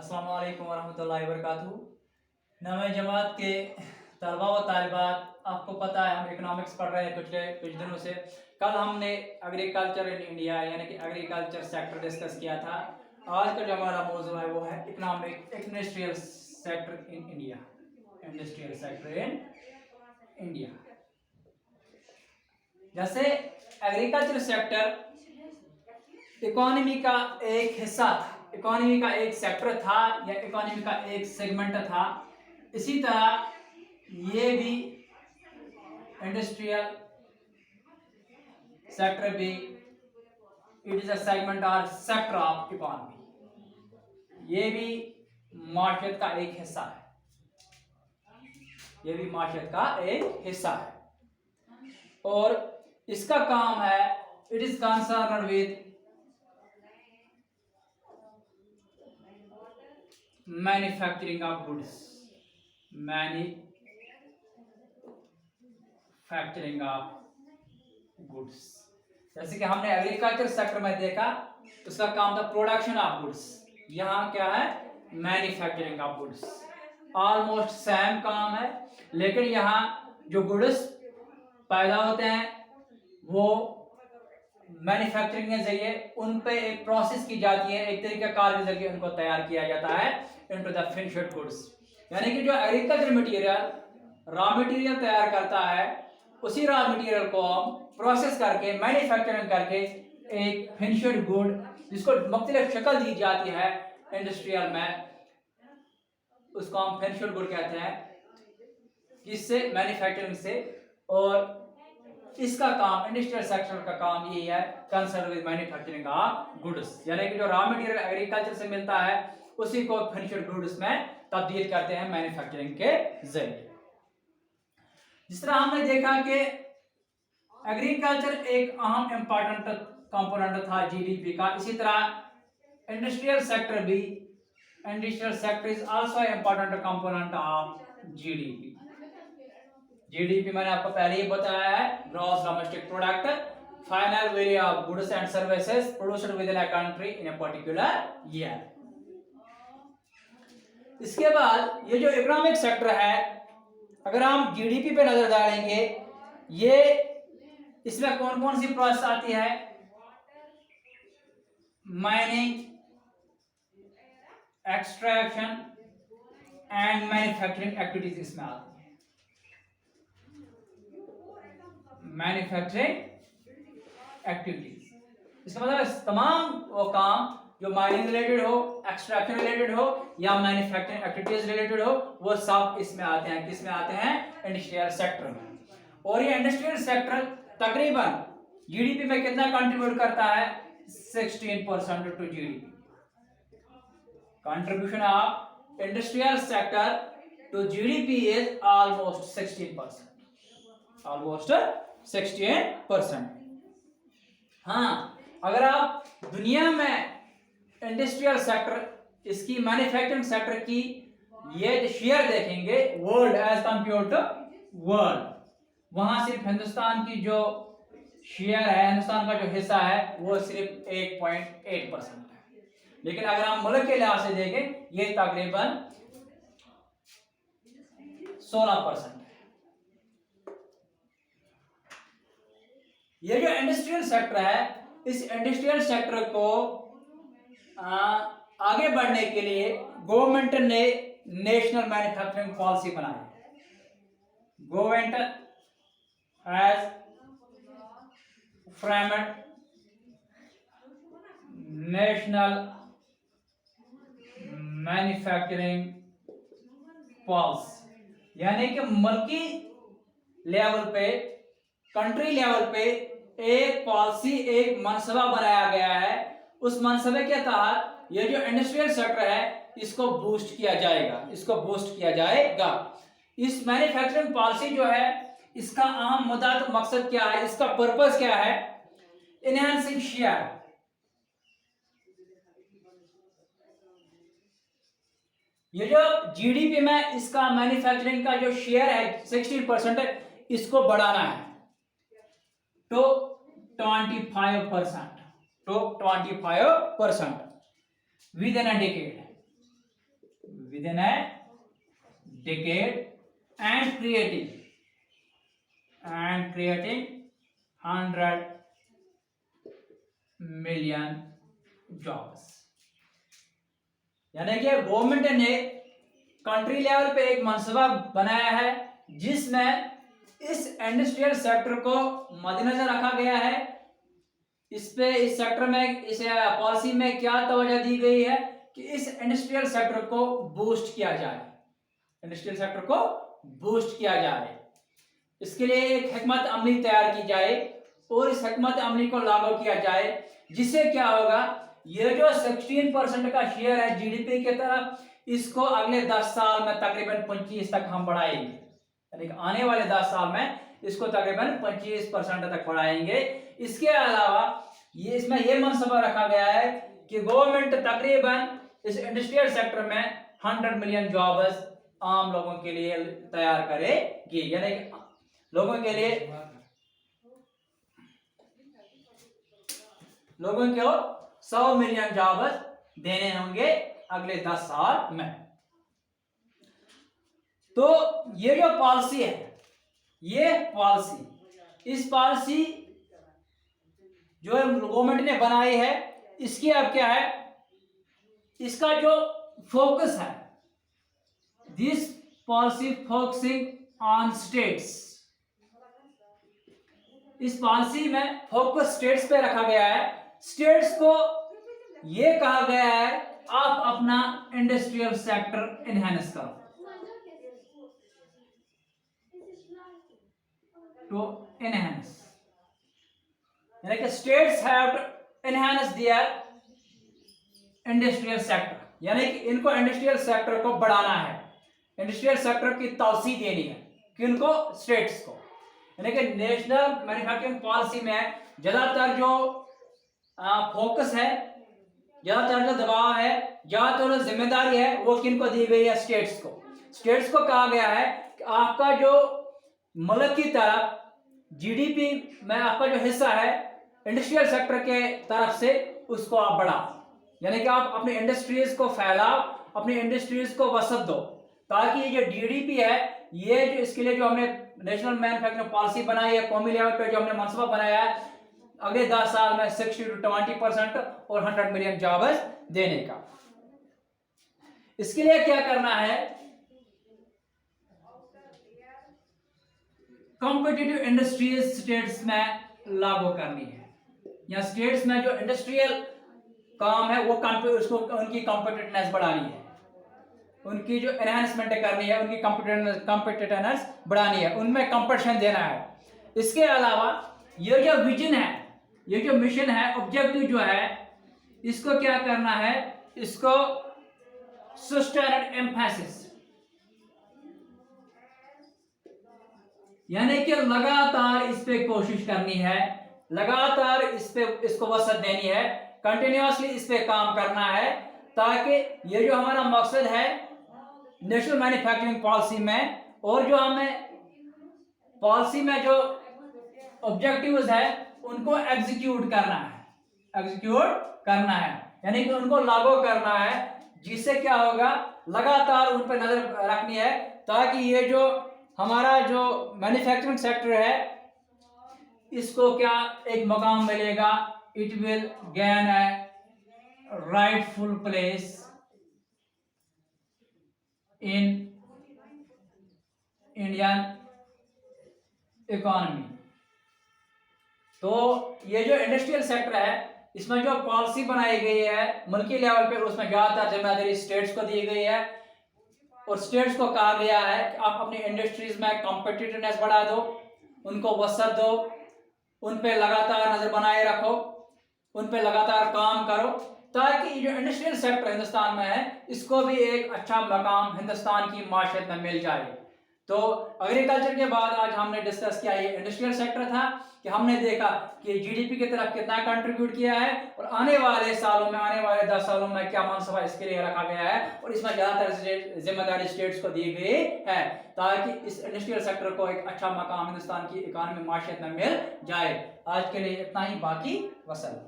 अस्सलामु अलैकुम वरहमतुल्लाहि वबरकातुहू। नवे जमात के तलबा व तालिबात, आपको पता है हम इकोनॉमिक्स पढ़ रहे हैं कुछ दिनों से। कल हमने एग्रीकल्चर इन इंडिया यानी कि एग्रीकल्चर सेक्टर डिस्कस किया था। आज का जो हमारा मौजू है वो है economic industrial sector in India. Industrial sector in India. जैसे एग्रीकल्चर सेक्टर इकोनॉमी का एक हिस्सा था, इकोनॉमी का एक सेक्टर था या इकोनॉमी का एक सेगमेंट था, इसी तरह ये भी इंडस्ट्रियल सेक्टर भी इट इज अ सेगमेंट और सेक्टर ऑफ इकोनॉमी। ये भी मार्केट का एक हिस्सा है, ये भी मार्केट का एक हिस्सा है और इसका काम है it is concern with manufacturing of goods, manufacturing of goods. जैसे कि हमने एग्रीकल्चर सेक्टर में देखा, उसका काम था प्रोडक्शन ऑफ गुड्स। यहाँ क्या है? Manufacturing of goods. Almost same काम है, लेकिन यहाँ जो गुड्स पैदा होते हैं वो मैन्युफैक्चरिंग के जरिए उन पे एक प्रोसेस की जाती है, एक तरीके कार के जरिए उनको तैयार किया जाता है इनटू द फिनिश्ड गुड्स। यानी कि जो एग्रीकल्चर मटेरियल रॉ मटेरियल तैयार करता है, उसी रॉ मटेरियल को हम प्रोसेस करके मैन्युफैक्चरिंग करके एक फिनिश्ड गुड जिसको मुख्तलिफ शक्ल दी जाती है इंडस्ट्रियल में, उसको हम फिनिश्ड गुड कहते हैं, किससे? मैन्युफैक्चरिंग से। और इसका काम, इंडस्ट्रियल सेक्टर का काम यही है, concern with manufacturing of goods. यानी कि जो रॉ मटेरियल एग्रीकल्चर से मिलता है उसी को फिनिश्ड गुड्स में तब्दील करते हैं मैन्युफैक्चरिंग के जरिए। जिस तरह हमने देखा कि एग्रीकल्चर एक अहम इंपॉर्टेंट कंपोनेंट था जीडीपी का, इसी तरह इंडस्ट्रियल सेक्टर भी, industrial sector is also important component of GDP. GDP मैंने आपको पहले ही बताया है, gross domestic product, final value of goods and services produced with in a country in a particular year. इसके बाद ये जो इकोनॉमिक सेक्टर है, अगर हम जीडीपी पे नजर डालेंगे, ये इसमें कौन कौन सी प्रोसेस आती है? Mining, extraction and manufacturing activities इसमें आती है। मैन्युफैक्चरिंग एक्टिविटीज, इसका मतलब तमाम वो काम जो माइनिंग रिलेटेड हो, एक्सट्रैक्शन रिलेटेड हो या मैन्युफैक्चरिंग एक्टिविटीज रिलेटेड हो, वो सब इसमें आते हैं। किसमें आते हैं? इंडस्ट्रियल सेक्टर में। और ये इंडस्ट्रियल सेक्टर तकरीबन जीडीपी में कितना कंट्रीब्यूट करता है? 16% to GDP. Contribution of industrial sector to GDP is almost 16%, almost 16%। हाँ, अगर आप दुनिया में इंडस्ट्रियल सेक्टर, इसकी मैन्युफैक्चरिंग सेक्टर की ये शेयर देखेंगे world as compare to world, वहां सिर्फ हिंदुस्तान की जो शेयर है, हिंदुस्तान का जो हिस्सा है वो सिर्फ 1.8% है। लेकिन अगर हम मुल्क के लिहाज से देखें, ये तकरीबन 16% है। ये जो इंडस्ट्रियल सेक्टर है, इस इंडस्ट्रियल सेक्टर को आगे बढ़ने के लिए गवर्नमेंट ने नेशनल मैन्युफैक्चरिंग पॉलिसी बनाई। Government has framed national manufacturing policy, यानी कि मुल्की लेवल पे, कंट्री लेवल पे एक पॉलिसी, एक मनसूबा बनाया गया है। उस मनसूबे के तहत ये जो इंडस्ट्रियल सेक्टर है इसको बूस्ट किया जाएगा, इसको बूस्ट किया जाएगा। इस मैन्युफैक्चरिंग पॉलिसी जो है, इसका अहम मुद्दा तो मकसद क्या है, इसका पर्पस क्या है? एनहांसिंग शेयर, ये जो जीडीपी में इसका मैन्युफैक्चरिंग का जो शेयर है 16% है, इसको बढ़ाना है तो 25%, to 25% within a decade, within a decade and creating 100 million jobs। यानी कि गवर्नमेंट ने कंट्री लेवल पे एक मनसूबा बनाया है जिसमें इस इंडस्ट्रियल सेक्टर को मद्देनजर रखा गया है। इस सेक्टर में, इस पॉलिसी में क्या तवज्जो दी गई है कि इस इंडस्ट्रियल सेक्टर को बूस्ट किया जाए, इंडस्ट्रियल सेक्टर को बूस्ट किया जाए। इसके लिए एक हिकमत अमली तैयार की जाए और इस हिकमत अमली को लागू किया जाए, जिससे क्या होगा, ये जो 16% का शेयर है जीडीपी की तरफ, इसको अगले 10 साल में तकरीबन 25 तक हम बढ़ाएंगे। यानी कि आने वाले 10 साल में इसको तकरीबन 25% तक बढ़ाएंगे। इसके अलावा ये इसमें यह मनसूबा रखा गया है कि गवर्नमेंट तकरीबन इस इंडस्ट्रियल सेक्टर में 100 मिलियन जॉब्स आम लोगों के लिए तैयार करेगी। यानी कि लोगों को 100 मिलियन जॉब्स देने होंगे अगले 10 साल में। तो ये जो पॉलिसी है, इस पॉलिसी जो गवर्नमेंट ने बनाई है, इसकी अब क्या है, इसका जो फोकस है, this policy focusing on states. इस पॉलिसी में फोकस स्टेट्स पे रखा गया है। स्टेट्स को यह कहा गया है आप अपना इंडस्ट्रियल सेक्टर एनहांस करो, टू एनहांस, यानी कि states have to enhance their industrial sector. यानी कि इनको इंडस्ट्रियल सेक्टर को बढ़ाना है, इंडस्ट्रियल सेक्टर की तवसी देनी है किनको, स्टेट्स को। यानी कि नेशनल मैन्युफैक्चरिंग पॉलिसी में ज्यादातर जो फोकस है, ज्यादातर जो दबाव है, ज्यादातर जो जिम्मेदारी है, वो किनको दी गई है, स्टेट्स को। स्टेट्स को कहा गया है कि आपका जो मुल्क की तरफ जीडीपी में आपका जो हिस्सा है इंडस्ट्रियल सेक्टर के तरफ से, उसको आप बढ़ाओ। यानी कि आप अपनी इंडस्ट्रीज को फैलाओ, अपनी इंडस्ट्रीज को वसत दो, ताकि ये जो जीडीपी है, ये जो इसके लिए जो हमने नेशनल मैन्युफैक्चरिंग पॉलिसी बनाई है, कौमी लेवल पे जो हमने मनसूबा बनाया है, अगले 10 साल में 60 to 20% और 100 मिलियन जॉब्स देने का। इसके लिए क्या करना है, कॉम्पिटिटिव इंडस्ट्रीज स्टेट्स में लागू करनी है। या स्टेट्स में जो इंडस्ट्रियल काम है वो उसको उनकी कॉम्पिटिटिवनेस बढ़ानी है, उनकी जो एनहांसमेंट करनी है, उनकी कॉम्पिटिटिवनेस बढ़ानी है, उनमें कंपटीशन देना है। इसके अलावा ये जो विजन है, ये जो मिशन है, ऑब्जेक्टिव जो है, इसको क्या करना है, इसको सस्टेन्ड एम्फेसिस, यानी कि लगातार इस पे कोशिश करनी है, लगातार इसको वसत देनी है, कंटिन्यूअसली इस पे काम करना है, ताकि ये जो हमारा मकसद है नेशनल मैन्युफैक्चरिंग पॉलिसी में, और जो हमें पॉलिसी में जो ऑब्जेक्टिव्स है उनको एग्जीक्यूट करना है, यानी कि उनको लागू करना है, जिससे क्या होगा, लगातार उन पर नजर रखनी है, ताकि ये जो हमारा जो मैन्युफैक्चरिंग सेक्टर है, इसको क्या एक मकाम मिलेगा, it will gain A rightful place in Indian economy. तो ये जो इंडस्ट्रियल सेक्टर है, इसमें जो पॉलिसी बनाई गई है मुल्की लेवल पे, उसमें ज्यादातर जिम्मेदारी स्टेट्स को दी गई है, और स्टेट्स को कहा गया है कि आप अपनी इंडस्ट्रीज में कॉम्पिटिटिवनेस बढ़ा दो, उनको वसत दो, उन पे लगातार नजर बनाए रखो, उन पे लगातार काम करो, ताकि जो इंडस्ट्रियल सेक्टर हिंदुस्तान में है, इसको भी एक अच्छा मकाम हिंदुस्तान की माशरत में मिल जाए। तो एग्रीकल्चर के बाद आज हमने डिस्कस किया, ये इंडस्ट्रियल सेक्टर था कि हमने देखा कि जीडीपी की तरफ कितना कंट्रीब्यूट किया है, और आने वाले सालों में, आने वाले 10 सालों में क्या मनसूबा इसके लिए रखा गया है, और इसमें ज्यादातर जिम्मेदारी स्टेट्स को दी गई है, ताकि इस इंडस्ट्रियल सेक्टर को एक अच्छा मकाम हिंदुस्तान की इकोनॉमी माशरत में मिल जाए। आज के लिए इतना ही, बाकी वसल।